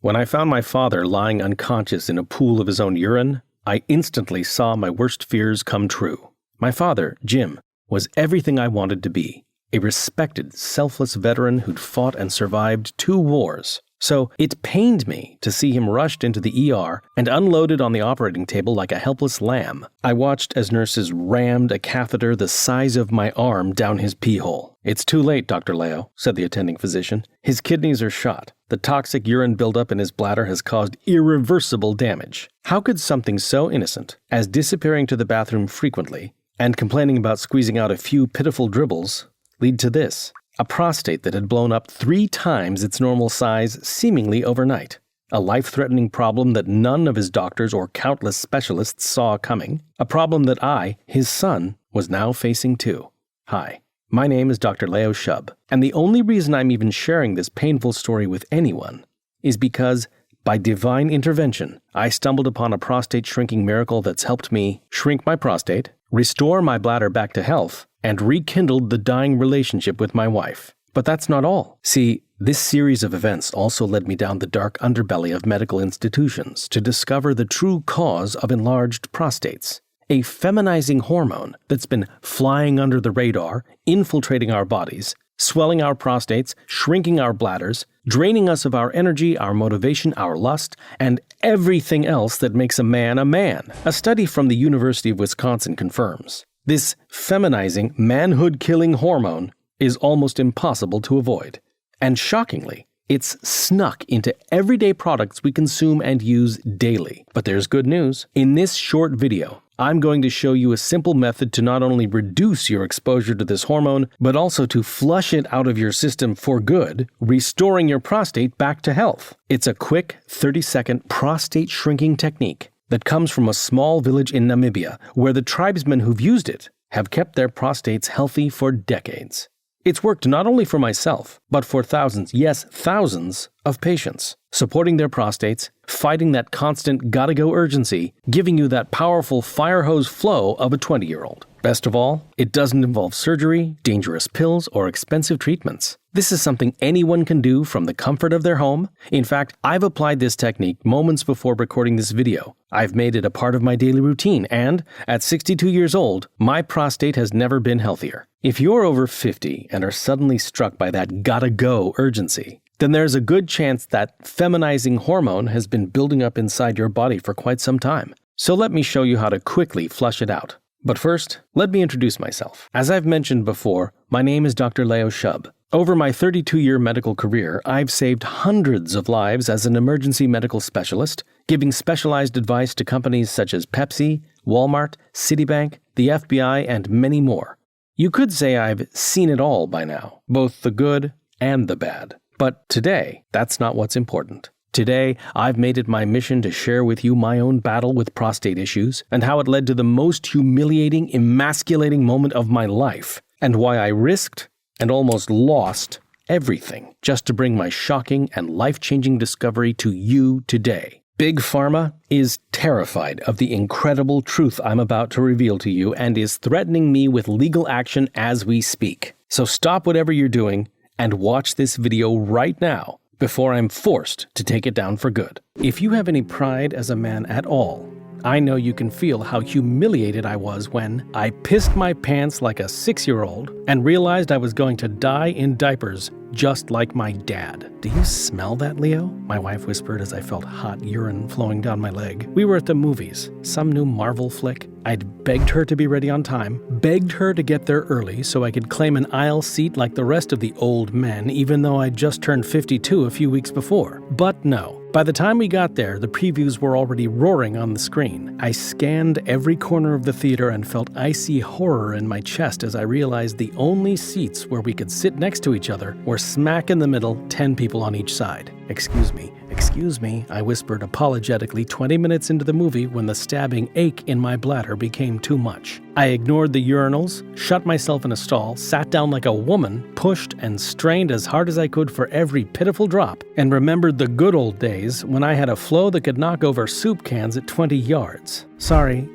When I found my father lying unconscious in a pool of his own urine, I instantly saw my worst fears come true. My father, Jim, was everything I wanted to be. A respected, selfless veteran who'd fought and survived 2 wars. So it pained me to see him rushed into the ER and unloaded on the operating table like a helpless lamb. I watched as nurses rammed a catheter the size of my arm down his pee hole. "It's too late, Dr. Leo," said the attending physician. "His kidneys are shot. The toxic urine buildup in his bladder has caused irreversible damage." How could something so innocent as disappearing to the bathroom frequently and complaining about squeezing out a few pitiful dribbles lead to this? A prostate that had blown up 3 times its normal size seemingly overnight. A life-threatening problem that none of his doctors or countless specialists saw coming. A problem that I, his son, was now facing too. Hi, my name is Dr. Leo Shub, and the only reason I'm even sharing this painful story with anyone is because, by divine intervention, I stumbled upon a prostate shrinking miracle that's helped me shrink my prostate, restore my bladder back to health, and rekindled the dying relationship with my wife. But that's not all. See, this series of events also led me down the dark underbelly of medical institutions to discover the true cause of enlarged prostates. A feminizing hormone that's been flying under the radar, infiltrating our bodies, swelling our prostates, shrinking our bladders, draining us of our energy, our motivation, our lust, and everything else that makes a man a man. A study from the University of Wisconsin confirms this feminizing, manhood-killing hormone is almost impossible to avoid. And shockingly, it's snuck into everyday products we consume and use daily. But there's good news. In this short video, I'm going to show you a simple method to not only reduce your exposure to this hormone, but also to flush it out of your system for good, restoring your prostate back to health. It's a quick 30-second prostate shrinking technique that comes from a small village in Namibia, where the tribesmen who've used it have kept their prostates healthy for decades. It's worked not only for myself, but for thousands, yes, thousands of patients, supporting their prostates, fighting that constant gotta-go urgency, giving you that powerful fire hose flow of a 20-year-old. Best of all, it doesn't involve surgery, dangerous pills, or expensive treatments. This is something anyone can do from the comfort of their home. In fact, I've applied this technique moments before recording this video. I've made it a part of my daily routine, and at 62 years old, my prostate has never been healthier. If you're over 50 and are suddenly struck by that gotta-go urgency, then there's a good chance that feminizing hormone has been building up inside your body for quite some time. So let me show you how to quickly flush it out. But first, let me introduce myself. As I've mentioned before, my name is Dr. Leo Shub. Over my 32-year medical career, I've saved hundreds of lives as an emergency medical specialist, giving specialized advice to companies such as Pepsi, Walmart, Citibank, the FBI, and many more. You could say I've seen it all by now, both the good and the bad. But today, that's not what's important. Today, I've made it my mission to share with you my own battle with prostate issues and how it led to the most humiliating, emasculating moment of my life, and why I risked and almost lost everything just to bring my shocking and life-changing discovery to you today. Big Pharma is terrified of the incredible truth I'm about to reveal to you and is threatening me with legal action as we speak. So stop whatever you're doing and watch this video right now before I'm forced to take it down for good. If you have any pride as a man at all, I know you can feel how humiliated I was when I pissed my pants like a 6-year-old and realized I was going to die in diapers just like my dad. "Do you smell that, Leo?" my wife whispered as I felt hot urine flowing down my leg. We were at the movies, some new Marvel flick. I'd begged her to be ready on time, begged her to get there early so I could claim an aisle seat like the rest of the old men, even though I'd just turned 52 a few weeks before. But no. By the time we got there, the previews were already roaring on the screen. I scanned every corner of the theater and felt icy horror in my chest as I realized the only seats where we could sit next to each other were smack in the middle, 10 people on each side. Excuse me, I whispered apologetically 20 minutes into the movie when the stabbing ache in my bladder became too much. I ignored the urinals, shut myself in a stall, sat down like a woman, pushed and strained as hard as I could for every pitiful drop, and remembered the good old days when I had a flow that could knock over soup cans at 20 yards. Sorry,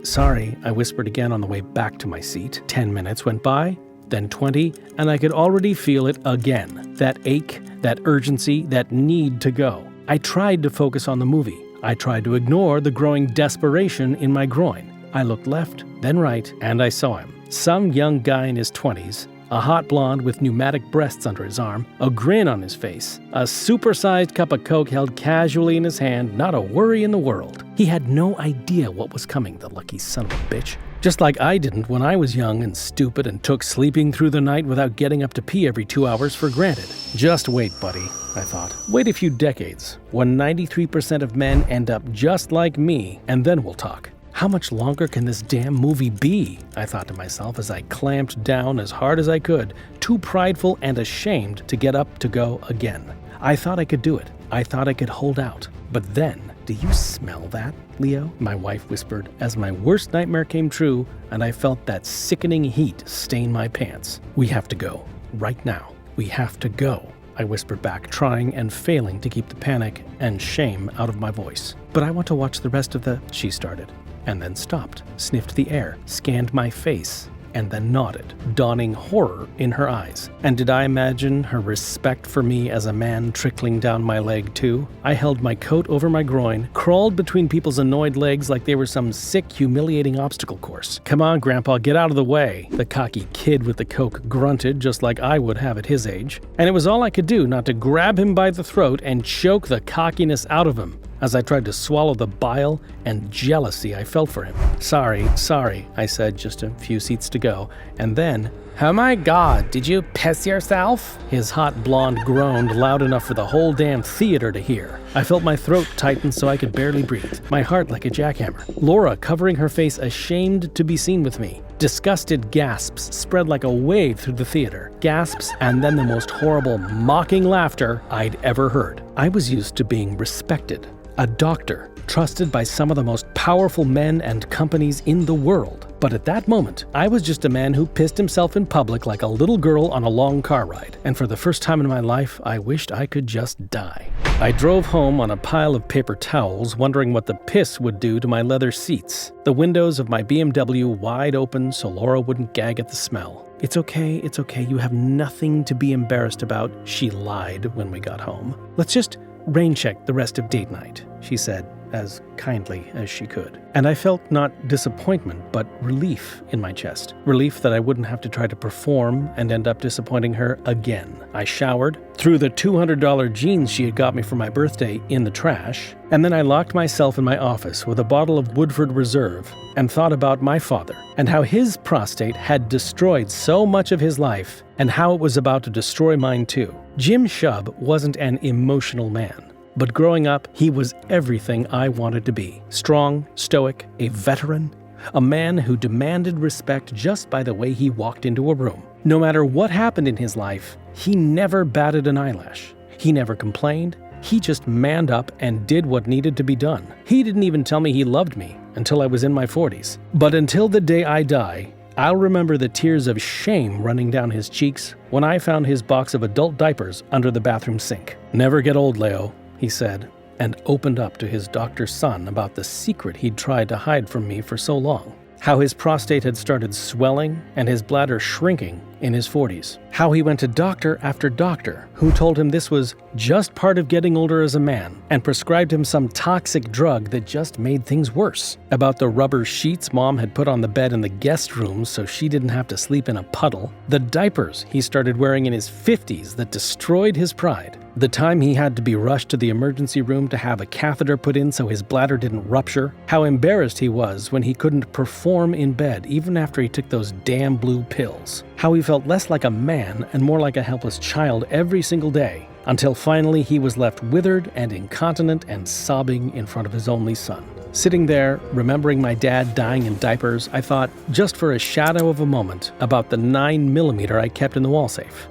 I whispered again on the way back to my seat. 10 minutes went by, then 20, and I could already feel it again. That ache, that urgency, that need to go. I tried to focus on the movie. I tried to ignore the growing desperation in my groin. I looked left, then right, and I saw him. Some young guy in his 20s, a hot blonde with pneumatic breasts under his arm, a grin on his face, a supersized cup of Coke held casually in his hand, not a worry in the world. He had no idea what was coming, the lucky son of a bitch. Just like I didn't when I was young and stupid and took sleeping through the night without getting up to pee every 2 hours for granted. Just wait, buddy, I thought. Wait a few decades, when 93% of men end up just like me, and then we'll talk. How much longer can this damn movie be? I thought to myself as I clamped down as hard as I could, too prideful and ashamed to get up to go again. I thought I could do it. I thought I could hold out. But then, do you smell that, Leo? My wife whispered as my worst nightmare came true and I felt that sickening heat stain my pants. We have to go. Right now. We have to go, I whispered back, trying and failing to keep the panic and shame out of my voice. But I want to watch the rest of the... She started, and then stopped, sniffed the air, scanned my face, and then nodded, dawning horror in her eyes. And did I imagine her respect for me as a man trickling down my leg too? I held my coat over my groin, crawled between people's annoyed legs like they were some sick, humiliating obstacle course. Come on, Grandpa, get out of the way, the cocky kid with the Coke grunted just like I would have at his age. And it was all I could do not to grab him by the throat and choke the cockiness out of him as I tried to swallow the bile and jealousy I felt for him. Sorry, I said just a few seats to go, and then, oh my God, did you piss yourself? His hot blonde groaned loud enough for the whole damn theater to hear. I felt my throat tighten so I could barely breathe, my heart like a jackhammer. Laura covering her face, ashamed to be seen with me. Disgusted gasps spread like a wave through the theater. Gasps, and then the most horrible, mocking laughter I'd ever heard. I was used to being respected. A doctor, trusted by some of the most powerful men and companies in the world. But at that moment, I was just a man who pissed himself in public like a little girl on a long car ride. And for the first time in my life, I wished I could just die. I drove home on a pile of paper towels, wondering what the piss would do to my leather seats. The windows of my BMW wide open so Laura wouldn't gag at the smell. It's okay, you have nothing to be embarrassed about, she lied when we got home. Let's just rain check the rest of date night, she said, as kindly as she could. And I felt not disappointment, but relief in my chest. Relief that I wouldn't have to try to perform and end up disappointing her again. I showered, threw the $200 jeans she had got me for my birthday in the trash, and then I locked myself in my office with a bottle of Woodford Reserve and thought about my father and how his prostate had destroyed so much of his life and how it was about to destroy mine too. Jim Shub wasn't an emotional man. But growing up, he was everything I wanted to be. Strong, stoic, a veteran, a man who demanded respect just by the way he walked into a room. No matter what happened in his life, he never batted an eyelash. He never complained. He just manned up and did what needed to be done. He didn't even tell me he loved me until I was in my 40s. But until the day I die, I'll remember the tears of shame running down his cheeks when I found his box of adult diapers under the bathroom sink. Never get old, Leo, he said, and opened up to his doctor's son about the secret he'd tried to hide from me for so long. How his prostate had started swelling and his bladder shrinking in his 40s. How he went to doctor after doctor who told him this was just part of getting older as a man and prescribed him some toxic drug that just made things worse. About the rubber sheets Mom had put on the bed in the guest room so she didn't have to sleep in a puddle. The diapers he started wearing in his 50s that destroyed his pride. The time he had to be rushed to the emergency room to have a catheter put in so his bladder didn't rupture. How embarrassed he was when he couldn't perform in bed even after he took those damn blue pills. How he felt less like a man and more like a helpless child every single day, until finally he was left withered and incontinent and sobbing in front of his only son. Sitting there, remembering my dad dying in diapers, I thought, just for a shadow of a moment, about the 9mm I kept in the wall safe.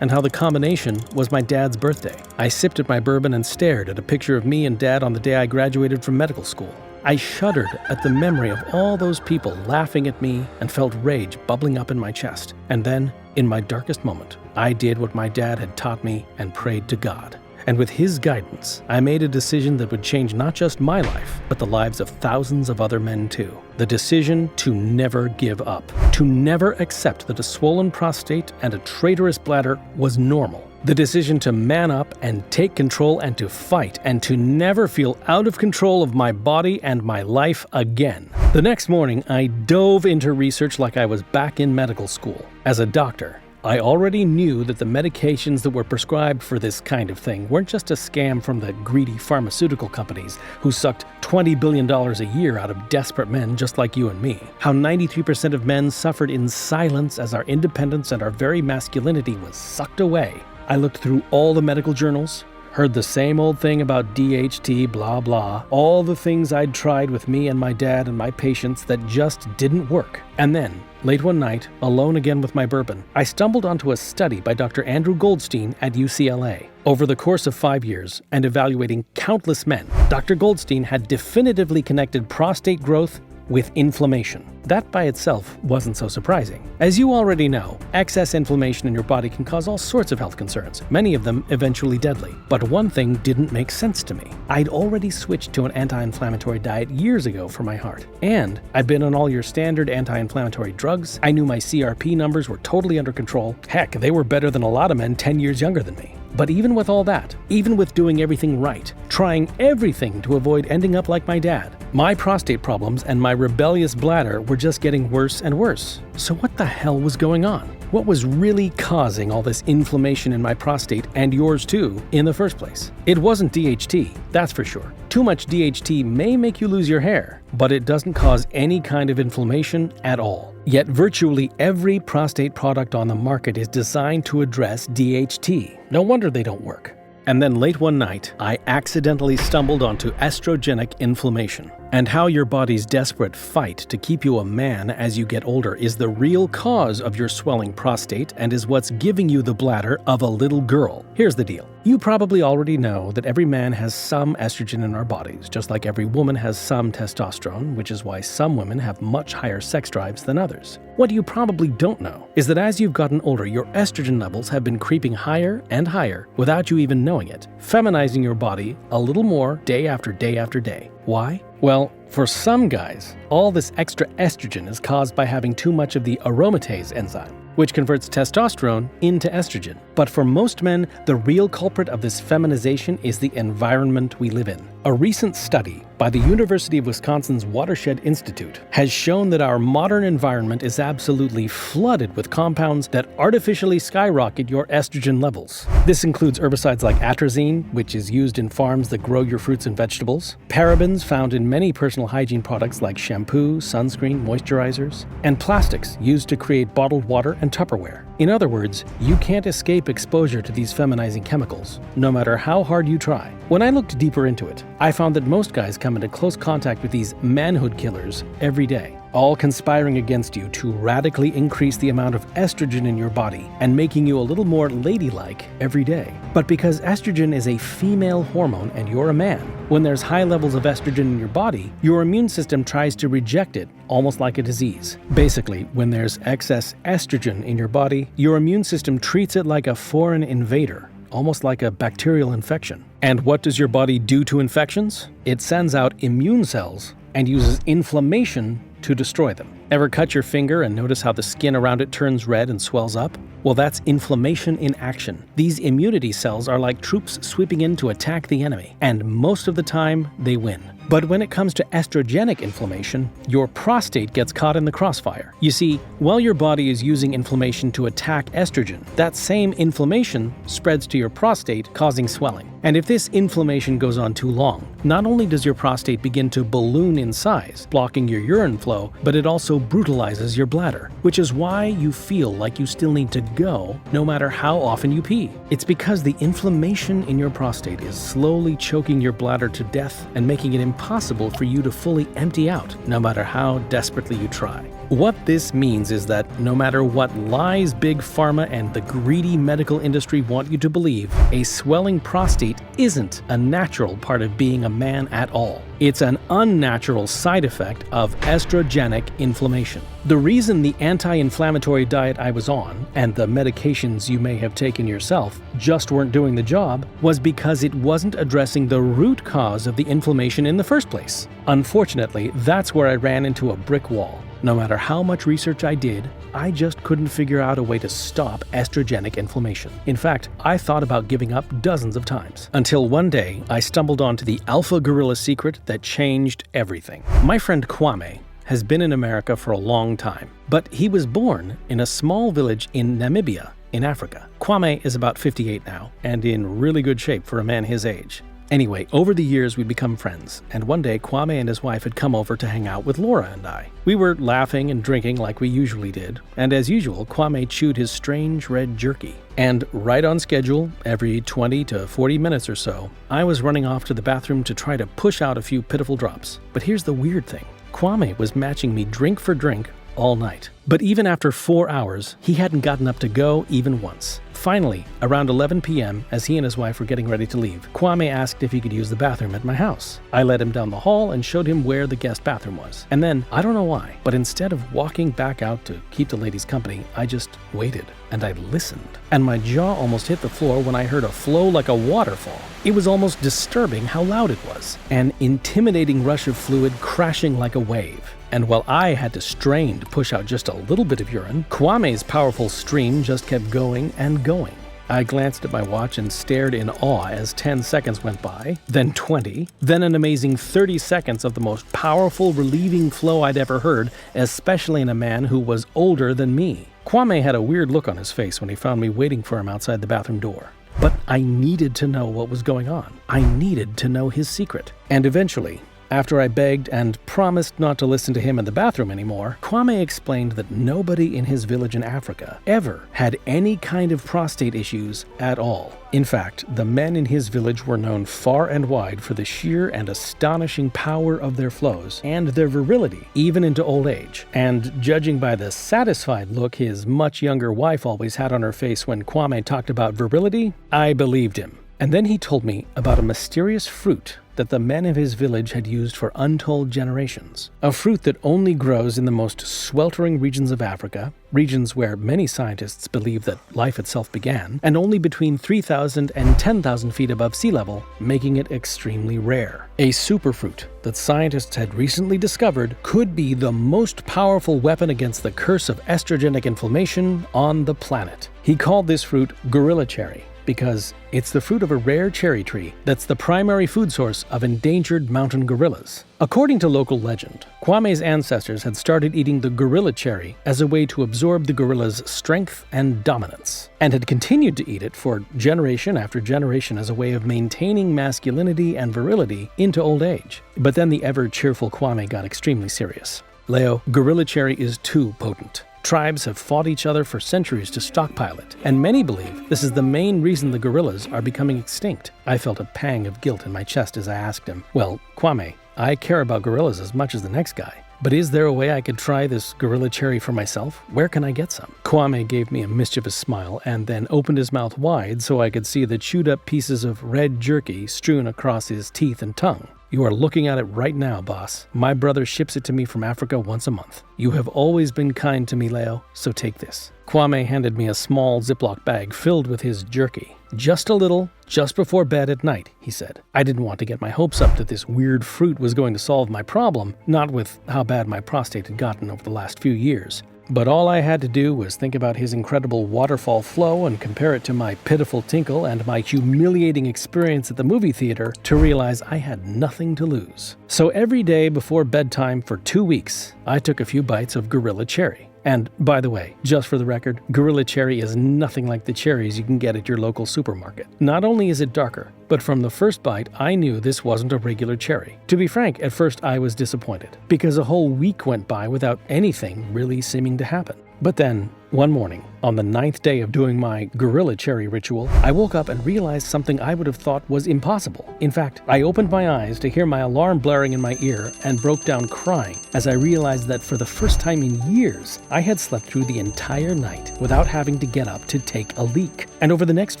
And how the combination was my dad's birthday. I sipped at my bourbon and stared at a picture of me and Dad on the day I graduated from medical school. I shuddered at the memory of all those people laughing at me and felt rage bubbling up in my chest. And then, in my darkest moment, I did what my dad had taught me and prayed to God. And with his guidance, I made a decision that would change not just my life, but the lives of thousands of other men too. The decision to never give up, to never accept that a swollen prostate and a traitorous bladder was normal, The decision to man up and take control and to fight and to never feel out of control of my body and my life again. The next morning, I dove into research like I was back in medical school. As a doctor, I already knew that the medications that were prescribed for this kind of thing weren't just a scam from the greedy pharmaceutical companies who sucked $20 billion a year out of desperate men just like you and me. How 93% of men suffered in silence as our independence and our very masculinity was sucked away. I looked through all the medical journals, heard the same old thing about DHT, blah blah, all the things I'd tried with me and my dad and my patients that just didn't work. And then, late one night, alone again with my bourbon, I stumbled onto a study by Dr. Andrew Goldstein at UCLA. Over the course of 5 years and evaluating countless men, Dr. Goldstein had definitively connected prostate growth with inflammation. That by itself wasn't so surprising. As you already know, excess inflammation in your body can cause all sorts of health concerns, many of them eventually deadly. But one thing didn't make sense to me. I'd already switched to an anti-inflammatory diet years ago for my heart. And I'd been on all your standard anti-inflammatory drugs. I knew my CRP numbers were totally under control. Heck, they were better than a lot of men 10 years younger than me. But even with all that, even with doing everything right, trying everything to avoid ending up like my dad, my prostate problems and my rebellious bladder were just getting worse and worse. So what the hell was going on? What was really causing all this inflammation in my prostate, and yours too, in the first place? It wasn't DHT, that's for sure. Too much DHT may make you lose your hair, but it doesn't cause any kind of inflammation at all. Yet virtually every prostate product on the market is designed to address DHT. No wonder they don't work. And then late one night, I accidentally stumbled onto estrogenic inflammation. And how your body's desperate fight to keep you a man as you get older is the real cause of your swelling prostate and is what's giving you the bladder of a little girl. Here's the deal. You probably already know that every man has some estrogen in our bodies, just like every woman has some testosterone, which is why some women have much higher sex drives than others. What you probably don't know is that as you've gotten older, your estrogen levels have been creeping higher and higher without you even knowing it, feminizing your body a little more day after day after day. Why? Well, for some guys, all this extra estrogen is caused by having too much of the aromatase enzyme, which converts testosterone into estrogen. But for most men, the real culprit of this feminization is the environment we live in. A recent study by the University of Wisconsin's Watershed Institute has shown that our modern environment is absolutely flooded with compounds that artificially skyrocket your estrogen levels. This includes herbicides like atrazine, which is used in farms that grow your fruits and vegetables, parabens found in many personal hygiene products like shampoo, sunscreen, moisturizers, and plastics used to create bottled water and Tupperware. In other words, you can't escape exposure to these feminizing chemicals, no matter how hard you try. When I looked deeper into it, I found that most guys come into close contact with these manhood killers every day, all conspiring against you to radically increase the amount of estrogen in your body and making you a little more ladylike every day. But because estrogen is a female hormone and you're a man, when there's high levels of estrogen in your body, your immune system tries to reject it, almost like a disease. Basically, when there's excess estrogen in your body, your immune system treats it like a foreign invader, almost like a bacterial infection. And what does your body do to infections? It sends out immune cells and uses inflammation to destroy them. Ever cut your finger and notice how the skin around it turns red and swells up? Well, that's inflammation in action. These immunity cells are like troops sweeping in to attack the enemy, and most of the time, they win. But when it comes to estrogenic inflammation, your prostate gets caught in the crossfire. You see, while your body is using inflammation to attack estrogen, that same inflammation spreads to your prostate, causing swelling. And if this inflammation goes on too long, not only does your prostate begin to balloon in size, blocking your urine flow, but it also brutalizes your bladder, which is why you feel like you still need to go no matter how often you pee. It's because the inflammation in your prostate is slowly choking your bladder to death and making it impossible for you to fully empty out, no matter how desperately you try. What this means is that no matter what lies Big Pharma and the greedy medical industry want you to believe, a swelling prostate isn't a natural part of being a man at all. It's an unnatural side effect of estrogenic inflammation. The reason the anti-inflammatory diet I was on, and the medications you may have taken yourself, just weren't doing the job was because it wasn't addressing the root cause of the inflammation in the first place. Unfortunately, that's where I ran into a brick wall. No matter how much research I did, I just couldn't figure out a way to stop estrogenic inflammation. In fact, I thought about giving up dozens of times. Until one day, I stumbled onto the alpha gorilla secret that changed everything. My friend Kwame has been in America for a long time, but he was born in a small village in Namibia, in Africa. Kwame is about 58 now, and in really good shape for a man his age. Anyway, over the years we'd become friends, and one day Kwame and his wife had come over to hang out with Laura and I. We were laughing and drinking like we usually did, and as usual, Kwame chewed his strange red jerky. And right on schedule, every 20 to 40 minutes or so, I was running off to the bathroom to try to push out a few pitiful drops. But here's the weird thing. Kwame was matching me drink for drink all night. But even after 4 hours, he hadn't gotten up to go even once. Finally, around 11 p.m., as he and his wife were getting ready to leave, Kwame asked if he could use the bathroom at my house. I led him down the hall and showed him where the guest bathroom was. And then, I don't know why, but instead of walking back out to keep the ladies company, I just waited and I listened. And my jaw almost hit the floor when I heard a flow like a waterfall. It was almost disturbing how loud it was. An intimidating rush of fluid crashing like a wave. And while I had to strain to push out just a little bit of urine, Kwame's powerful stream just kept going and going. I glanced at my watch and stared in awe as 10 seconds went by, then 20, then an amazing 30 seconds of the most powerful, relieving flow I'd ever heard, especially in a man who was older than me. Kwame had a weird look on his face when he found me waiting for him outside the bathroom door. But I needed to know what was going on. I needed to know his secret. And eventually, after I begged and promised not to listen to him in the bathroom anymore, Kwame explained that nobody in his village in Africa ever had any kind of prostate issues at all. In fact, the men in his village were known far and wide for the sheer and astonishing power of their flows and their virility, even into old age. And judging by the satisfied look his much younger wife always had on her face when Kwame talked about virility, I believed him. And then he told me about a mysterious fruit that the men of his village had used for untold generations. A fruit that only grows in the most sweltering regions of Africa, regions where many scientists believe that life itself began, and only between 3,000 and 10,000 feet above sea level, making it extremely rare. A superfruit that scientists had recently discovered could be the most powerful weapon against the curse of estrogenic inflammation on the planet. He called this fruit gorilla cherry, because it's the fruit of a rare cherry tree that's the primary food source of endangered mountain gorillas. According to local legend, Kwame's ancestors had started eating the gorilla cherry as a way to absorb the gorilla's strength and dominance, and had continued to eat it for generation after generation as a way of maintaining masculinity and virility into old age. But then the ever-cheerful Kwame got extremely serious. Leo, gorilla cherry is too potent. Tribes have fought each other for centuries to stockpile it, and many believe this is the main reason the gorillas are becoming extinct. I felt a pang of guilt in my chest as I asked him, "Well, Kwame, I care about gorillas as much as the next guy, but is there a way I could try this gorilla cherry for myself? Where can I get some?" Kwame gave me a mischievous smile and then opened his mouth wide so I could see the chewed up pieces of red jerky strewn across his teeth and tongue. "You are looking at it right now, boss. My brother ships it to me from Africa once a month. You have always been kind to me, Leo, so take this." Kwame handed me a small Ziploc bag filled with his jerky. "Just a little, just before bed at night," he said. I didn't want to get my hopes up that this weird fruit was going to solve my problem, not with how bad my prostate had gotten over the last few years. But all I had to do was think about his incredible waterfall flow and compare it to my pitiful tinkle and my humiliating experience at the movie theater to realize I had nothing to lose. So every day before bedtime for 2 weeks, I took a few bites of gorilla cherry. And by the way, just for the record, gorilla cherry is nothing like the cherries you can get at your local supermarket. Not only is it darker, but from the first bite, I knew this wasn't a regular cherry. To be frank, at first I was disappointed, because a whole week went by without anything really seeming to happen. But then, one morning, on the 9th day of doing my gorilla cherry ritual, I woke up and realized something I would have thought was impossible. In fact, I opened my eyes to hear my alarm blaring in my ear and broke down crying as I realized that for the first time in years, I had slept through the entire night without having to get up to take a leak. And over the next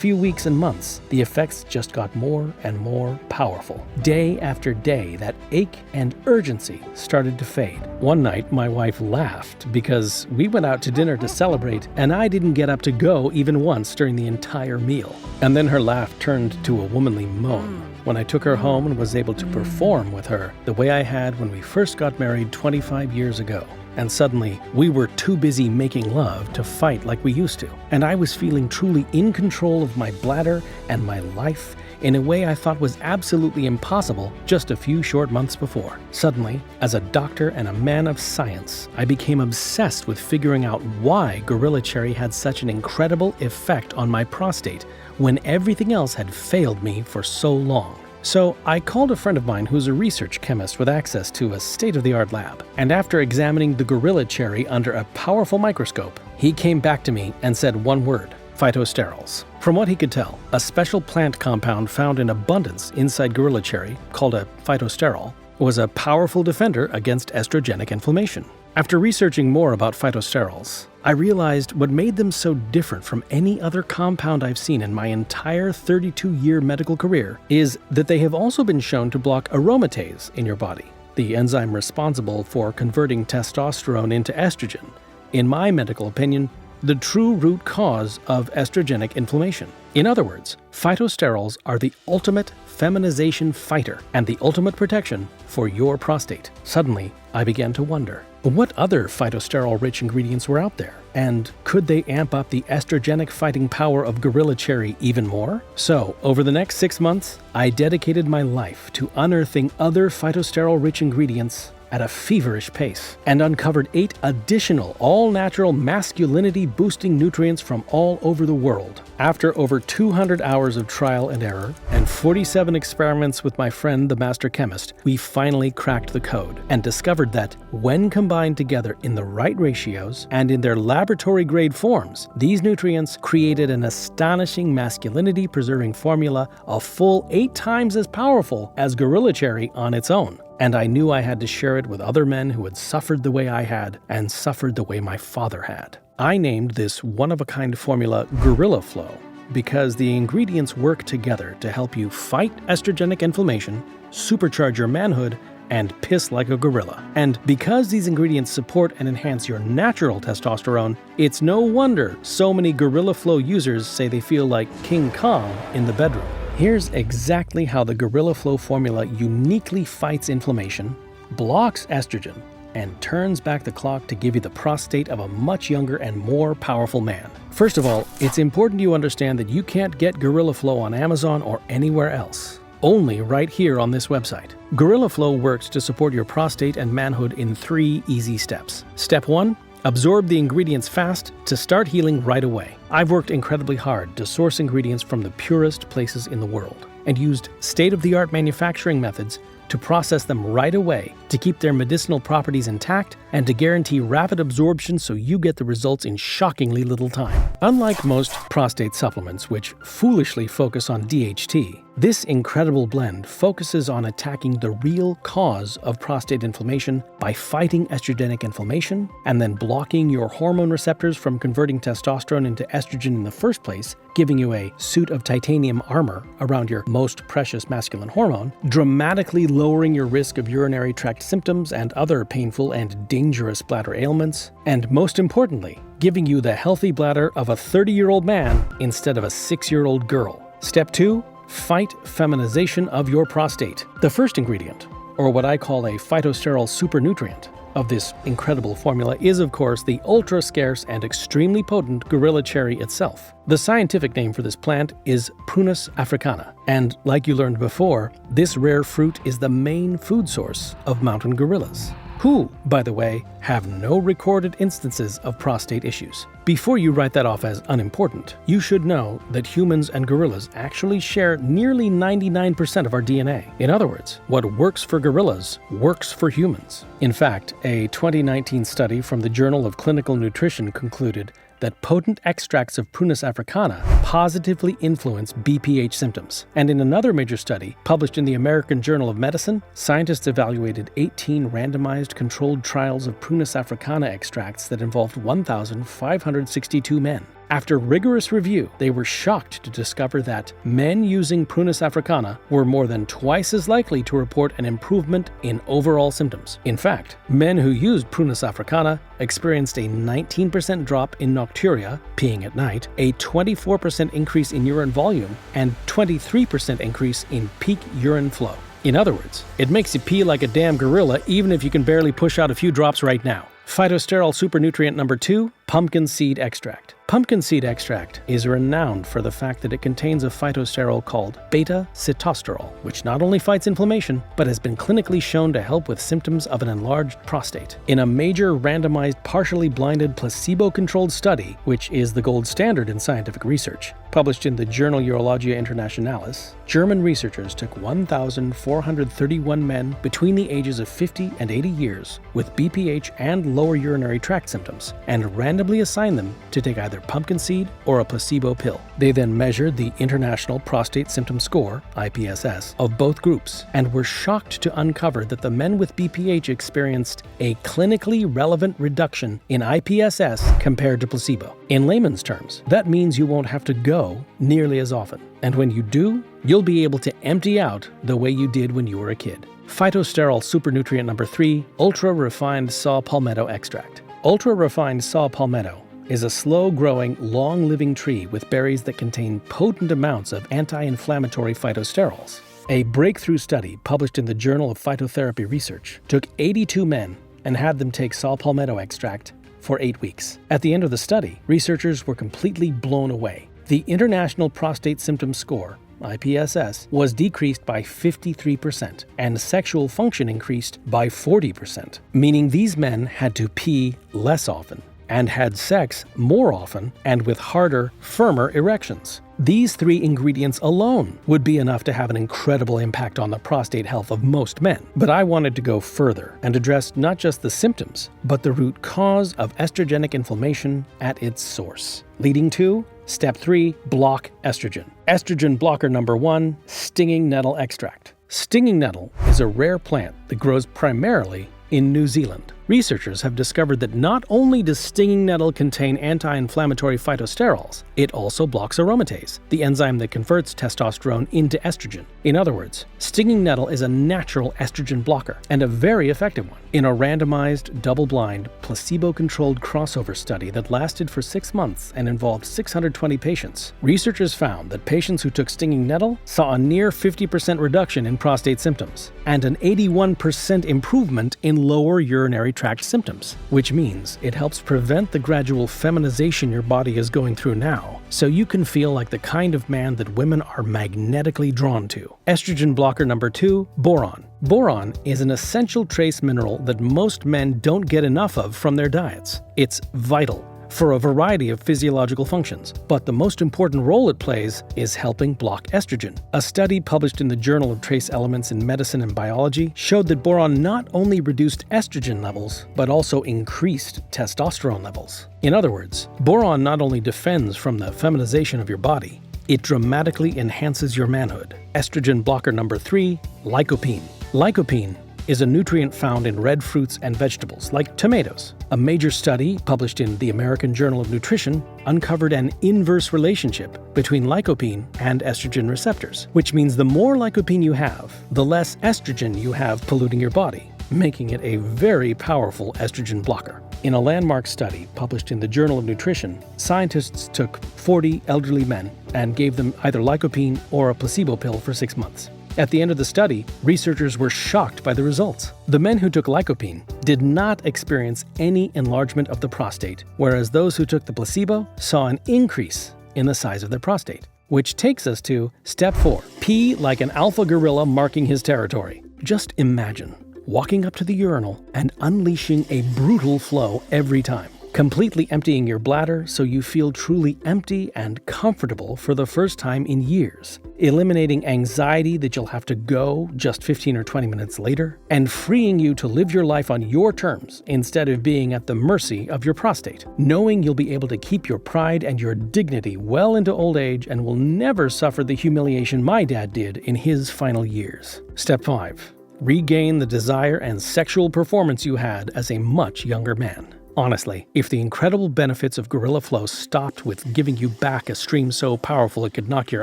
few weeks and months, the effects just got more and more powerful. Day after day, that ache and urgency started to fade. One night, my wife laughed because we went out to dinner to celebrate celebrate, and I didn't get up to go even once during the entire meal. And then her laugh turned to a womanly moan when I took her home and was able to perform with her the way I had when we first got married 25 years ago. And suddenly, we were too busy making love to fight like we used to. And I was feeling truly in control of my bladder and my life in a way I thought was absolutely impossible just a few short months before. Suddenly, as a doctor and a man of science, I became obsessed with figuring out why Gorilla Cherry had such an incredible effect on my prostate when everything else had failed me for so long. So I called a friend of mine who's a research chemist with access to a state-of-the-art lab. And after examining the Gorilla Cherry under a powerful microscope, he came back to me and said one word: phytosterols. From what he could tell, a special plant compound found in abundance inside Gorilla Cherry, called a phytosterol, was a powerful defender against estrogenic inflammation. After researching more about phytosterols, I realized what made them so different from any other compound I've seen in my entire 32-year medical career is that they have also been shown to block aromatase in your body, the enzyme responsible for converting testosterone into estrogen. In my medical opinion, the true root cause of estrogenic inflammation. In other words, phytosterols are the ultimate feminization fighter and the ultimate protection for your prostate. Suddenly, I began to wonder, what other phytosterol-rich ingredients were out there? And could they amp up the estrogenic fighting power of Gorilla Cherry even more? So, over the next 6 months, I dedicated my life to unearthing other phytosterol-rich ingredients at a feverish pace, and uncovered 8 additional all-natural masculinity-boosting nutrients from all over the world. After over 200 hours of trial and error, and 47 experiments with my friend the master chemist, we finally cracked the code and discovered that, when combined together in the right ratios and in their laboratory-grade forms, these nutrients created an astonishing masculinity-preserving formula a full 8 times as powerful as Gorilla Cherry on its own. And I knew I had to share it with other men who had suffered the way I had and suffered the way my father had. I named this one-of-a-kind formula Gorilla Flow because the ingredients work together to help you fight estrogenic inflammation, supercharge your manhood, and piss like a gorilla. And because these ingredients support and enhance your natural testosterone, it's no wonder so many Gorilla Flow users say they feel like King Kong in the bedroom. Here's exactly how the Gorilla Flow formula uniquely fights inflammation, blocks estrogen, and turns back the clock to give you the prostate of a much younger and more powerful man. First of all, it's important you understand that you can't get Gorilla Flow on Amazon or anywhere else. Only right here on this website. Gorilla Flow works to support your prostate and manhood in 3 easy steps. Step 1. Absorb the ingredients fast to start healing right away. I've worked incredibly hard to source ingredients from the purest places in the world and used state-of-the-art manufacturing methods to process them right away to keep their medicinal properties intact and to guarantee rapid absorption so you get the results in shockingly little time. Unlike most prostate supplements, which foolishly focus on DHT, this incredible blend focuses on attacking the real cause of prostate inflammation by fighting estrogenic inflammation and then blocking your hormone receptors from converting testosterone into estrogen in the first place, giving you a suit of titanium armor around your most precious masculine hormone, dramatically lowering your risk of urinary tract symptoms and other painful and dangerous bladder ailments, and most importantly, giving you the healthy bladder of a 30-year-old man instead of a 6-year-old girl. Step 2. Fight feminization of your prostate. The first ingredient, or what I call a phytosterol supernutrient, of this incredible formula is, of course, the ultra-scarce and extremely potent Gorilla Cherry itself. The scientific name for this plant is Prunus africana, and like you learned before, this rare fruit is the main food source of mountain gorillas, who, by the way, have no recorded instances of prostate issues. Before you write that off as unimportant, you should know that humans and gorillas actually share nearly 99% of our DNA. In other words, what works for gorillas works for humans. In fact, a 2019 study from the Journal of Clinical Nutrition concluded that potent extracts of Prunus africana positively influence BPH symptoms. And in another major study, published in the American Journal of Medicine, scientists evaluated 18 randomized controlled trials of Prunus africana extracts that involved 1,500 262 men. After rigorous review, they were shocked to discover that men using Prunus africana were more than twice as likely to report an improvement in overall symptoms. In fact, men who used Prunus africana experienced a 19% drop in nocturia, peeing at night, a 24% increase in urine volume, and 23% increase in peak urine flow. In other words, it makes you pee like a damn gorilla even if you can barely push out a few drops right now. Phytosterol supernutrient number 2, pumpkin seed extract. Pumpkin seed extract is renowned for the fact that it contains a phytosterol called beta-sitosterol, which not only fights inflammation, but has been clinically shown to help with symptoms of an enlarged prostate. In a major randomized, partially blinded, placebo-controlled study, which is the gold standard in scientific research, published in the journal Urologia Internationalis, German researchers took 1,431 men between the ages of 50 and 80 years with BPH and lower urinary tract symptoms and randomly assigned them to take either pumpkin seed or a placebo pill. They then measured the International Prostate Symptom Score, IPSS, of both groups and were shocked to uncover that the men with BPH experienced a clinically relevant reduction in IPSS compared to placebo. In layman's terms, that means you won't have to go nearly as often. And when you do, you'll be able to empty out the way you did when you were a kid. Phytosterol supernutrient number 3, ultra-refined saw palmetto extract. Ultra-refined saw palmetto is a slow-growing, long-living tree with berries that contain potent amounts of anti-inflammatory phytosterols. A breakthrough study published in the Journal of Phytotherapy Research took 82 men and had them take saw palmetto extract for 8 weeks. At the end of the study, researchers were completely blown away. The International Prostate Symptom Score, IPSS, was decreased by 53%, and sexual function increased by 40%, meaning these men had to pee less often and had sex more often and with harder, firmer erections. These 3 ingredients alone would be enough to have an incredible impact on the prostate health of most men. But I wanted to go further and address not just the symptoms, but the root cause of estrogenic inflammation at its source, leading to Step 3, block estrogen. Estrogen blocker number 1, stinging nettle extract. Stinging nettle is a rare plant that grows primarily in New Zealand. Researchers have discovered that not only does stinging nettle contain anti-inflammatory phytosterols, it also blocks aromatase, the enzyme that converts testosterone into estrogen. In other words, stinging nettle is a natural estrogen blocker, and a very effective one. In a randomized, double-blind, placebo-controlled crossover study that lasted for 6 months and involved 620 patients, researchers found that patients who took stinging nettle saw a near 50% reduction in prostate symptoms, and an 81% improvement in lower urinary tract symptoms, which means it helps prevent the gradual feminization your body is going through now, so you can feel like the kind of man that women are magnetically drawn to. Estrogen blocker number 2, boron. Boron is an essential trace mineral that most men don't get enough of from their diets. It's vital for a variety of physiological functions, but the most important role it plays is helping block estrogen. A study published in the Journal of Trace Elements in Medicine and Biology showed that boron not only reduced estrogen levels, but also increased testosterone levels. In other words, boron not only defends from the feminization of your body, it dramatically enhances your manhood. Estrogen blocker number 3, lycopene. Lycopene is a nutrient found in red fruits and vegetables, like tomatoes. A major study published in the American Journal of Nutrition uncovered an inverse relationship between lycopene and estrogen receptors, which means the more lycopene you have, the less estrogen you have polluting your body, making it a very powerful estrogen blocker. In a landmark study published in the Journal of Nutrition, scientists took 40 elderly men and gave them either lycopene or a placebo pill for 6 months. At the end of the study, researchers were shocked by the results. The men who took lycopene did not experience any enlargement of the prostate, whereas those who took the placebo saw an increase in the size of their prostate. Which takes us to Step 4, pee like an alpha gorilla marking his territory. Just imagine walking up to the urinal and unleashing a brutal flow every time, completely emptying your bladder so you feel truly empty and comfortable for the first time in years, eliminating anxiety that you'll have to go just 15 or 20 minutes later, and freeing you to live your life on your terms instead of being at the mercy of your prostate, knowing you'll be able to keep your pride and your dignity well into old age and will never suffer the humiliation my dad did in his final years. Step 5. Regain the desire and sexual performance you had as a much younger man. Honestly, if the incredible benefits of Gorilla Flow stopped with giving you back a stream so powerful it could knock your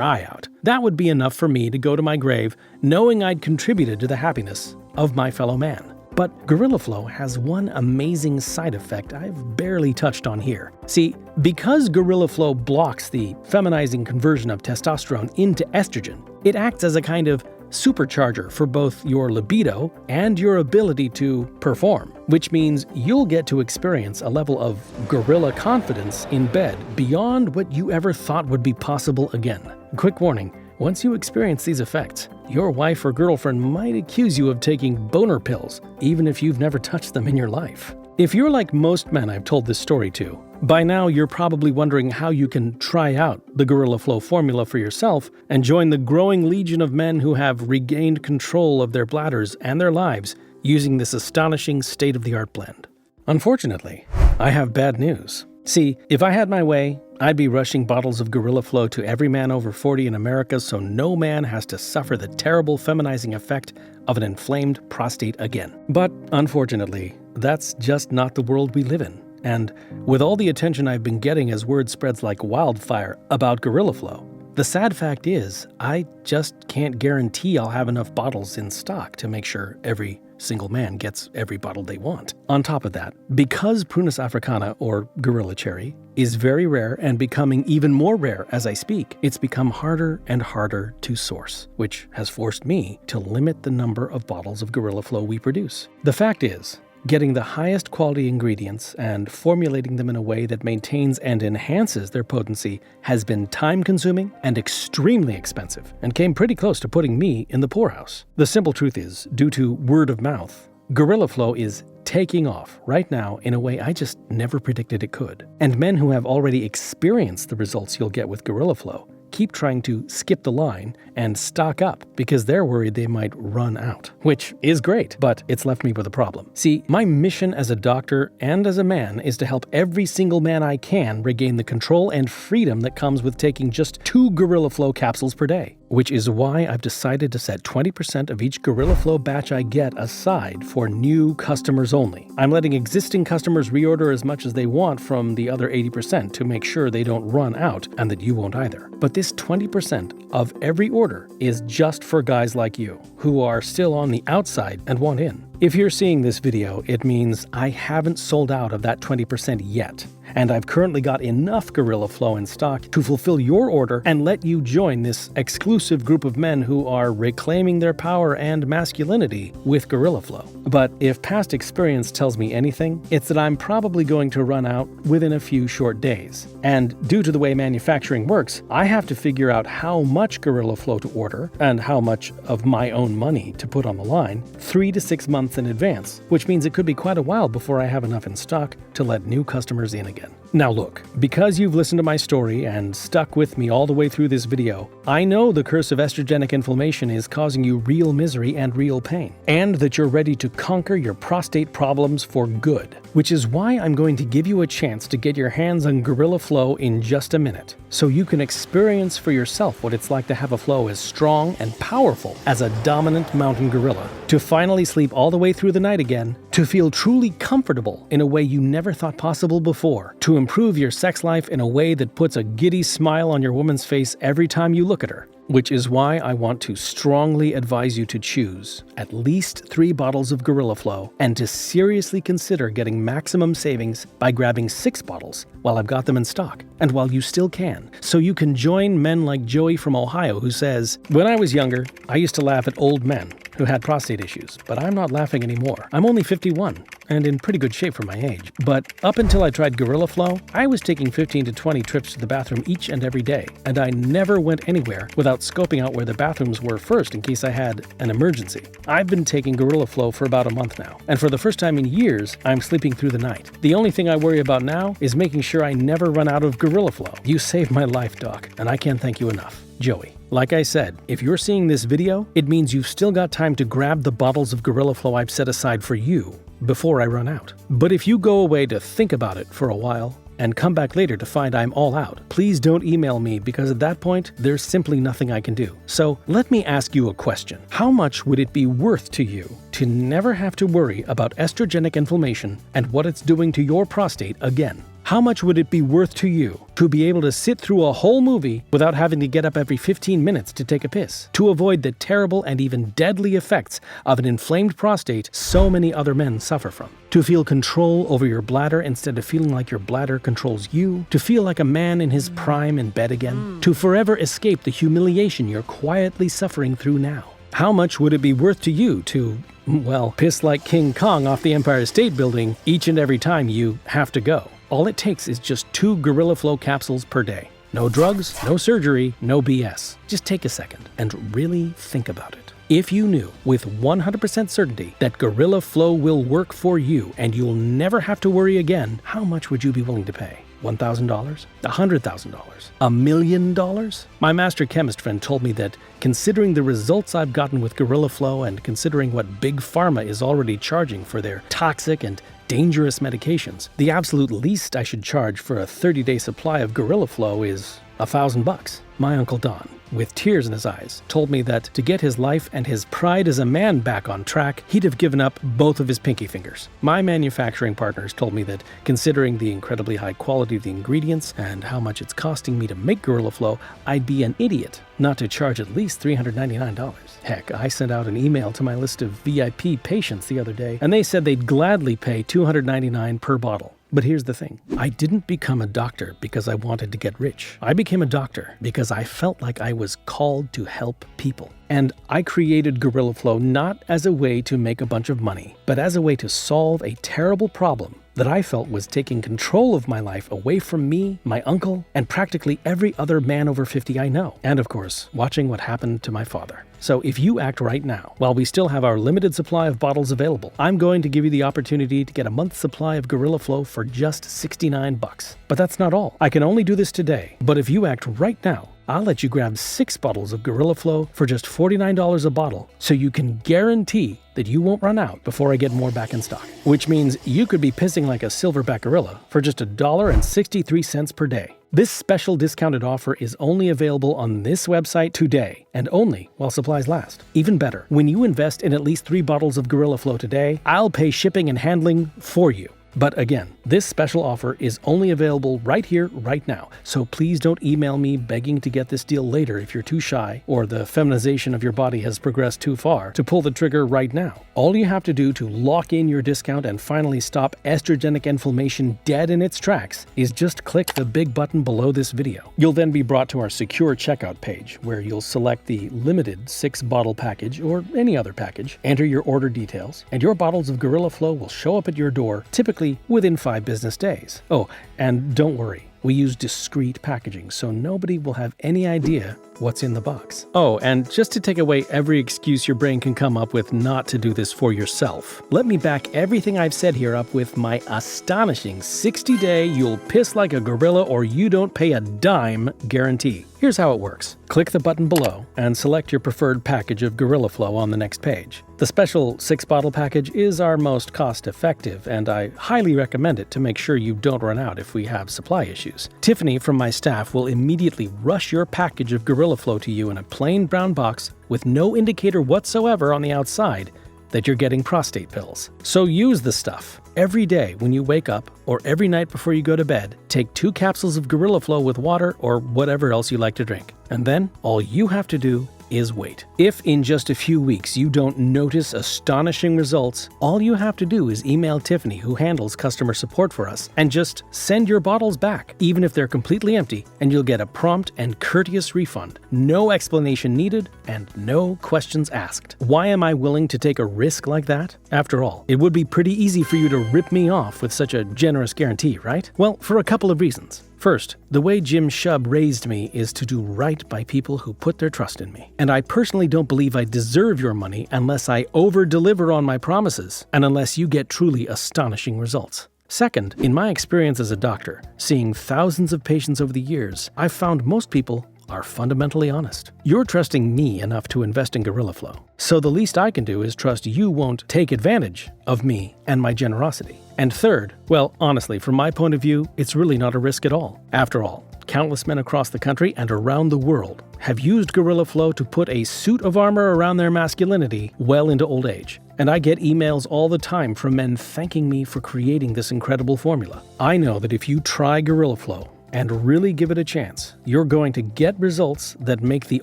eye out, that would be enough for me to go to my grave knowing I'd contributed to the happiness of my fellow man. But Gorilla Flow has one amazing side effect I've barely touched on here. See, because Gorilla Flow blocks the feminizing conversion of testosterone into estrogen, it acts as a kind of supercharger for both your libido and your ability to perform, which means you'll get to experience a level of gorilla confidence in bed beyond what you ever thought would be possible again. Quick warning, once you experience these effects, your wife or girlfriend might accuse you of taking boner pills, even if you've never touched them in your life. If you're like most men I've told this story to, by now you're probably wondering how you can try out the Gorilla Flow formula for yourself and join the growing legion of men who have regained control of their bladders and their lives using this astonishing state-of-the-art blend. Unfortunately, I have bad news. See, if I had my way, I'd be rushing bottles of Gorilla Flow to every man over 40 in America so no man has to suffer the terrible feminizing effect of an inflamed prostate again. But unfortunately, that's just not the world we live in. And with all the attention I've been getting as word spreads like wildfire about Gorilla Flow, the sad fact is I just can't guarantee I'll have enough bottles in stock to make sure every single man gets every bottle they want. On top of that, because Prunus africana, or gorilla cherry, is very rare and becoming even more rare as I speak, it's become harder and harder to source, which has forced me to limit the number of bottles of Gorilla Flow we produce. The fact is, getting the highest quality ingredients and formulating them in a way that maintains and enhances their potency has been time-consuming and extremely expensive, and came pretty close to putting me in the poorhouse. The simple truth is, due to word of mouth, Gorilla Flow is taking off right now in a way I just never predicted it could. And men who have already experienced the results you'll get with Gorilla Flow keep trying to skip the line and stock up because they're worried they might run out, which is great, but it's left me with a problem. See, my mission as a doctor and as a man is to help every single man I can regain the control and freedom that comes with taking just 2 Gorilla Flow capsules per day, which is why I've decided to set 20% of each Gorilla Flow batch I get aside for new customers only. I'm letting existing customers reorder as much as they want from the other 80% to make sure they don't run out and that you won't either. But this 20% of every order is just for guys like you, who are still on the outside and want in. If you're seeing this video, it means I haven't sold out of that 20% yet, and I've currently got enough Gorilla Flow in stock to fulfill your order and let you join this exclusive group of men who are reclaiming their power and masculinity with Gorilla Flow. But if past experience tells me anything, it's that I'm probably going to run out within a few short days. And due to the way manufacturing works, I have to figure out how much Gorilla Flow to order and how much of my own money to put on the line 3 to 6 months in advance, which means it could be quite a while before I have enough in stock to let new customers in again. Now look, because you've listened to my story and stuck with me all the way through this video, I know the curse of estrogenic inflammation is causing you real misery and real pain, and that you're ready to conquer your prostate problems for good, which is why I'm going to give you a chance to get your hands on Gorilla Flow in just a minute, so you can experience for yourself what it's like to have a flow as strong and powerful as a dominant mountain gorilla, to finally sleep all the way through the night again, to feel truly comfortable in a way you never thought possible before, to improve your sex life in a way that puts a giddy smile on your woman's face every time you look at her. Which is why I want to strongly advise you to choose at least 3 bottles of Gorilla Flow and to seriously consider getting maximum savings by grabbing 6 bottles while I've got them in stock and while you still can, so you can join men like Joey from Ohio who says, "When I was younger, I used to laugh at old men who had prostate issues, but I'm not laughing anymore. I'm only 51 and in pretty good shape for my age. But up until I tried Gorilla Flow, I was taking 15 to 20 trips to the bathroom each and every day, and I never went anywhere without scoping out where the bathrooms were first in case I had an emergency. I've been taking Gorilla Flow for about a month now, and for the first time in years, I'm sleeping through the night. The only thing I worry about now is making sure I never run out of Gorilla Flow. You saved my life, Doc, and I can't thank you enough. Joey." Like I said, if you're seeing this video, it means you've still got time to grab the bottles of Gorilla Flow I've set aside for you before I run out. But if you go away to think about it for a while, and come back later to find I'm all out, please don't email me because at that point, there's simply nothing I can do. So let me ask you a question. How much would it be worth to you to never have to worry about estrogenic inflammation and what it's doing to your prostate again? How much would it be worth to you to be able to sit through a whole movie without having to get up every 15 minutes to take a piss, to avoid the terrible and even deadly effects of an inflamed prostate so many other men suffer from, to feel control over your bladder instead of feeling like your bladder controls you, to feel like a man in his prime in bed again, to forever escape the humiliation you're quietly suffering through now? How much would it be worth to you to, well, piss like King Kong off the Empire State Building each and every time you have to go? All it takes is just 2 Gorilla Flow capsules per day. No drugs, no surgery, no BS. Just take a second and really think about it. If you knew with 100% certainty that Gorilla Flow will work for you and you'll never have to worry again, how much would you be willing to pay? $1,000? $100,000? $1 million? My master chemist friend told me that considering the results I've gotten with Gorilla Flow and considering what Big Pharma is already charging for their toxic and dangerous medications, the absolute least I should charge for a 30-day supply of Gorilla Flow is $1,000. My Uncle Don, with tears in his eyes, told me that to get his life and his pride as a man back on track, he'd have given up both of his pinky fingers. My manufacturing partners told me that considering the incredibly high quality of the ingredients and how much it's costing me to make Gorilla Flow, I'd be an idiot not to charge at least $399. Heck, I sent out an email to my list of VIP patients the other day, and they said they'd gladly pay $299 per bottle. But here's the thing. I didn't become a doctor because I wanted to get rich. I became a doctor because I felt like I was called to help people. And I created Gorilla Flow not as a way to make a bunch of money, but as a way to solve a terrible problem that I felt was taking control of my life away from me, my uncle, and practically every other man over 50 I know. And of course, watching what happened to my father. So if you act right now, while we still have our limited supply of bottles available, I'm going to give you the opportunity to get a month's supply of Gorilla Flow for just $69. But that's not all. I can only do this today. But if you act right now, I'll let you grab 6 bottles of Gorilla Flow for just $49 a bottle, so you can guarantee that you won't run out before I get more back in stock. Which means you could be pissing like a silverback gorilla for just $1.63 per day. This special discounted offer is only available on this website today, and only while supplies last. Even better, when you invest in at least 3 bottles of Gorilla Flow today, I'll pay shipping and handling for you. But again, this special offer is only available right here, right now. So please don't email me begging to get this deal later if you're too shy or the feminization of your body has progressed too far to pull the trigger right now. All you have to do to lock in your discount and finally stop estrogenic inflammation dead in its tracks is just click the big button below this video. You'll then be brought to our secure checkout page where you'll select the limited 6-bottle package or any other package, enter your order details, and your bottles of Gorilla Flow will show up at your door, typically within 5 business days. Oh, and don't worry, we use discreet packaging, so nobody will have any idea what's in the box. Oh, and just to take away every excuse your brain can come up with not to do this for yourself, let me back everything I've said here up with my astonishing 60-day you'll piss like a gorilla or you don't pay a dime guarantee. Here's how it works. Click the button below and select your preferred package of Gorilla Flow on the next page. The special 6-bottle package is our most cost-effective, and I highly recommend it to make sure you don't run out if we have supply issues. Tiffany from my staff will immediately rush your package of Gorilla Flow to you in a plain brown box with no indicator whatsoever on the outside that you're getting prostate pills. So use the stuff. Every day when you wake up or every night before you go to bed, take 2 capsules of Gorilla Flow with water or whatever else you like to drink. And then all you have to do is wait. If in just a few weeks you don't notice astonishing results, all you have to do is email Tiffany, who handles customer support for us, and just send your bottles back, even if they're completely empty, and you'll get a prompt and courteous refund. No explanation needed and no questions asked. Why am I willing to take a risk like that? After all, it would be pretty easy for you to rip me off with such a generous guarantee, right? Well, for a couple of reasons. First, the way Jim Shub raised me is to do right by people who put their trust in me. And I personally don't believe I deserve your money unless I over-deliver on my promises and unless you get truly astonishing results. Second, in my experience as a doctor, seeing thousands of patients over the years, I've found most people are fundamentally honest. You're trusting me enough to invest in Gorilla Flow. So the least I can do is trust you won't take advantage of me and my generosity. And third, well, honestly, from my point of view, it's really not a risk at all. After all, countless men across the country and around the world have used GorillaFlow to put a suit of armor around their masculinity well into old age. And I get emails all the time from men thanking me for creating this incredible formula. I know that if you try GorillaFlow and really give it a chance, you're going to get results that make the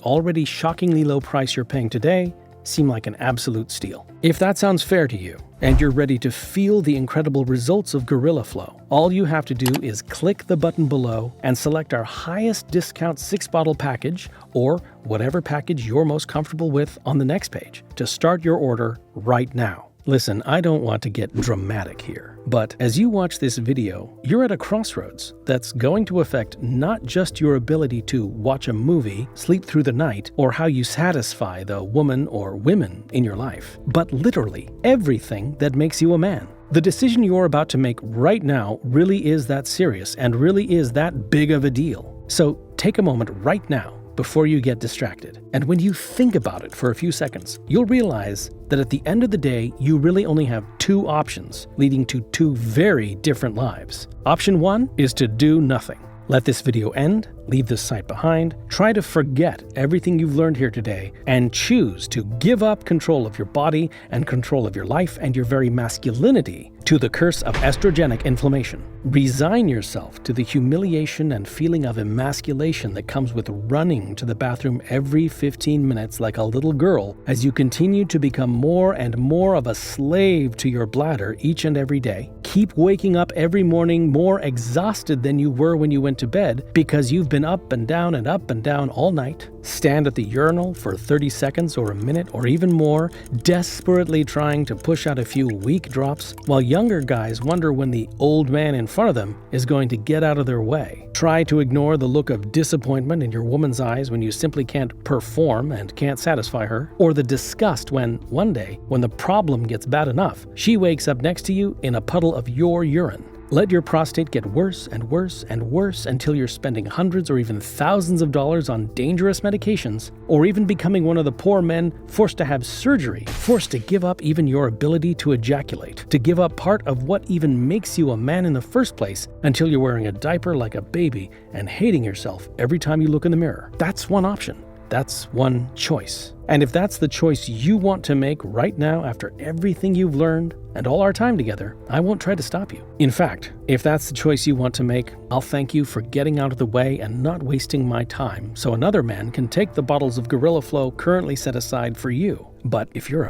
already shockingly low price you're paying today seem like an absolute steal. If that sounds fair to you, and you're ready to feel the incredible results of GorillaFlow, all you have to do is click the button below and select our highest discount 6-bottle package, or whatever package you're most comfortable with on the next page, to start your order right now. Listen, I don't want to get dramatic here, but as you watch this video, you're at a crossroads that's going to affect not just your ability to watch a movie, sleep through the night, or how you satisfy the woman or women in your life, but literally everything that makes you a man. The decision you're about to make right now really is that serious and really is that big of a deal. So take a moment right now before you get distracted. And when you think about it for a few seconds, you'll realize that at the end of the day, you really only have two options, leading to two very different lives. Option one is to do nothing. Let this video end, leave this site behind, try to forget everything you've learned here today, and choose to give up control of your body and control of your life and your very masculinity to the curse of estrogenic inflammation. Resign yourself to the humiliation and feeling of emasculation that comes with running to the bathroom every 15 minutes like a little girl as you continue to become more and more of a slave to your bladder each and every day. Keep waking up every morning more exhausted than you were when you went to bed because you've been up and down all night. Stand at the urinal for 30 seconds or a minute or even more, desperately trying to push out a few weak drops, while younger guys wonder when the old man in front of them is going to get out of their way. Try to ignore the look of disappointment in your woman's eyes when you simply can't perform and can't satisfy her, or the disgust when, one day, when the problem gets bad enough, she wakes up next to you in a puddle of your urine. Let your prostate get worse and worse and worse until you're spending hundreds or even thousands of dollars on dangerous medications, or even becoming one of the poor men forced to have surgery, forced to give up even your ability to ejaculate, to give up part of what even makes you a man in the first place until you're wearing a diaper like a baby and hating yourself every time you look in the mirror. That's one option. That's one choice. And if that's the choice you want to make right now after everything you've learned and all our time together, I won't try to stop you. In fact, if that's the choice you want to make, I'll thank you for getting out of the way and not wasting my time so another man can take the bottles of GorillaFlow currently set aside for you. But if you're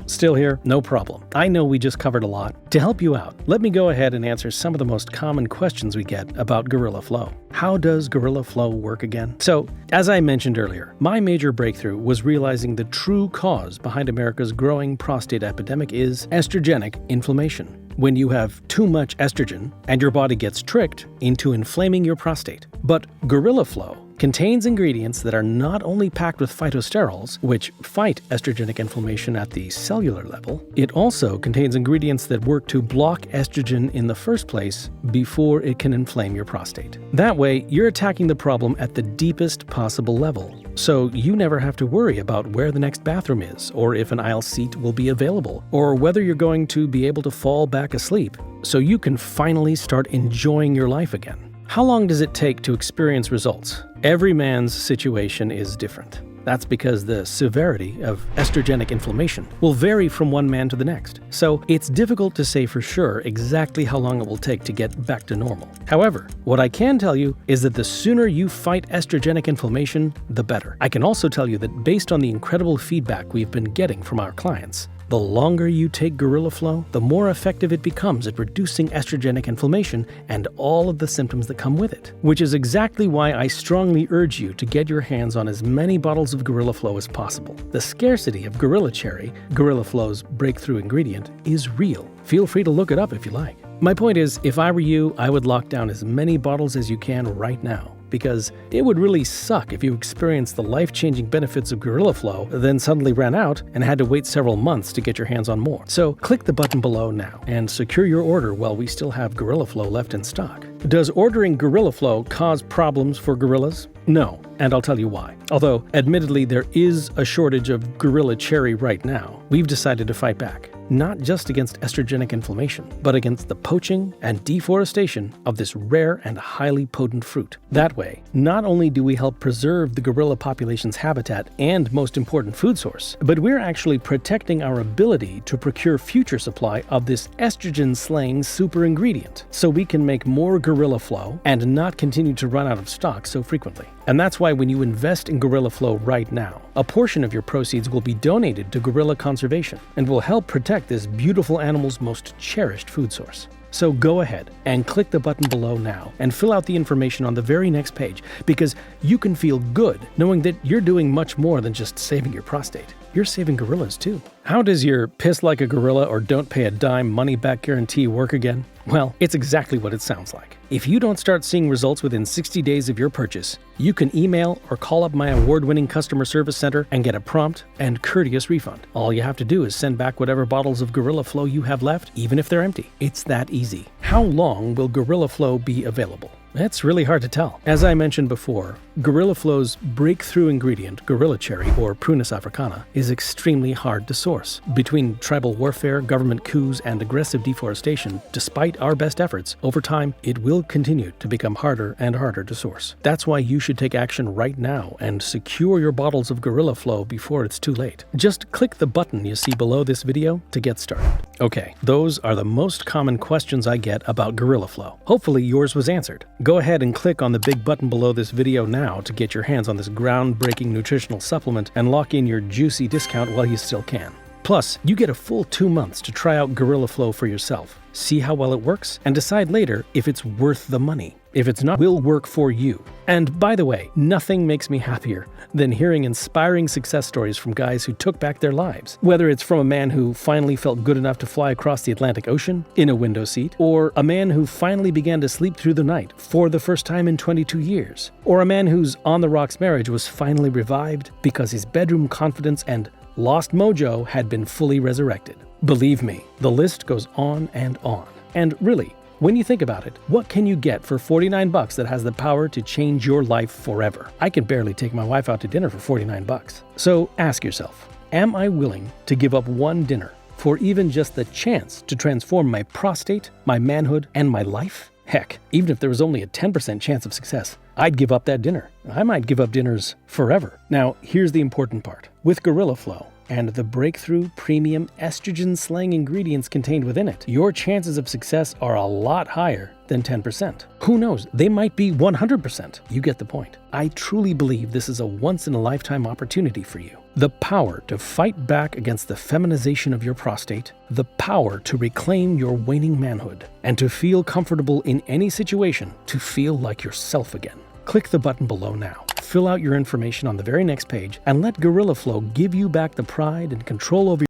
still here, no problem. I know we just covered a lot. To help you out, let me go ahead and answer some of the most common questions we get about GorillaFlow. How does GorillaFlow work again? So, as I mentioned earlier, my major breakthrough was realizing the true cause behind America's growing prostate epidemic is estrogenic inflammation. When you have too much estrogen and your body gets tricked into inflaming your prostate. But GorillaFlow contains ingredients that are not only packed with phytosterols, which fight estrogenic inflammation at the cellular level, it also contains ingredients that work to block estrogen in the first place before it can inflame your prostate. That way, you're attacking the problem at the deepest possible level. So you never have to worry about where the next bathroom is, or if an aisle seat will be available, or whether you're going to be able to fall back asleep. So you can finally start enjoying your life again. How long does it take to experience results? Every man's situation is different. That's because the severity of estrogenic inflammation will vary from one man to the next. So it's difficult to say for sure exactly how long it will take to get back to normal. However, what I can tell you is that the sooner you fight estrogenic inflammation, the better. I can also tell you that based on the incredible feedback we've been getting from our clients, the longer you take GorillaFlow, the more effective it becomes at reducing estrogenic inflammation and all of the symptoms that come with it. Which is exactly why I strongly urge you to get your hands on as many bottles of GorillaFlow as possible. The scarcity of Gorilla Cherry, GorillaFlow's breakthrough ingredient, is real. Feel free to look it up if you like. My point is, if I were you, I would lock down as many bottles as you can right now, because it would really suck if you experienced the life-changing benefits of GorillaFlow, then suddenly ran out and had to wait several months to get your hands on more. So click the button below now and secure your order while we still have GorillaFlow left in stock. Does ordering GorillaFlow cause problems for gorillas? No, and I'll tell you why. Although, admittedly, there is a shortage of Gorilla Cherry right now, we've decided to fight back. not just against estrogenic inflammation, but against the poaching and deforestation of this rare and highly potent fruit. That way, not only do we help preserve the gorilla population's habitat and most important food source, but we're actually protecting our ability to procure future supply of this estrogen-slaying super ingredient, so we can make more Gorilla Flow and not continue to run out of stock so frequently. And that's why when you invest in Gorilla Flow right now, a portion of your proceeds will be donated to gorilla conservation and will help protect this beautiful animal's most cherished food source. So go ahead and click the button below now and fill out the information on the very next page, because you can feel good knowing that you're doing much more than just saving your prostate. You're saving gorillas too. How does your piss like a gorilla or don't pay a dime money back guarantee work again? Well, it's exactly what it sounds like. If you don't start seeing results within 60 days of your purchase, you can email or call up my award-winning customer service center and get a prompt and courteous refund. All you have to do is send back whatever bottles of Gorilla Flow you have left, even if they're empty. It's that easy. How long will Gorilla Flow be available? It's really hard to tell. As I mentioned before, Gorilla Flow's breakthrough ingredient, gorilla cherry or Prunus africana, is extremely hard to source. Between tribal warfare, government coups, and aggressive deforestation, despite our best efforts, over time, it will continue to become harder and harder to source. That's why you should take action right now and secure your bottles of Gorilla Flow before it's too late. Just click the button you see below this video to get started. Okay, those are the most common questions I get about Gorilla Flow. Hopefully yours was answered. Go ahead and click on the big button below this video now to get your hands on this groundbreaking nutritional supplement and lock in your juicy discount while you still can. Plus, you get a full 2 months to try out Gorilla Flow for yourself, see how well it works, and decide later if it's worth the money. If it's not, will work for you. And by the way, nothing makes me happier than hearing inspiring success stories from guys who took back their lives. Whether it's from a man who finally felt good enough to fly across the Atlantic Ocean in a window seat, or a man who finally began to sleep through the night for the first time in 22 years, or a man whose on-the-rocks marriage was finally revived because his bedroom confidence and lost mojo had been fully resurrected. Believe me, the list goes on and on. And really, when you think about it, what can you get for $49 that has the power to change your life forever? I can barely take my wife out to dinner for $49. So ask yourself, am I willing to give up one dinner for even just the chance to transform my prostate, my manhood, and my life? Heck, even if there was only a 10% chance of success, I'd give up that dinner. I might give up dinners forever. Now, here's the important part. With Gorilla Flow and the breakthrough premium estrogen-slaying ingredients contained within it, your chances of success are a lot higher than 10%. Who knows, they might be 100%. You get the point. I truly believe this is a once-in-a-lifetime opportunity for you. The power to fight back against the feminization of your prostate, the power to reclaim your waning manhood, and to feel comfortable in any situation, to feel like yourself again. Click the button below now. Fill out your information on the very next page and let Gorilla Flow give you back the pride and control over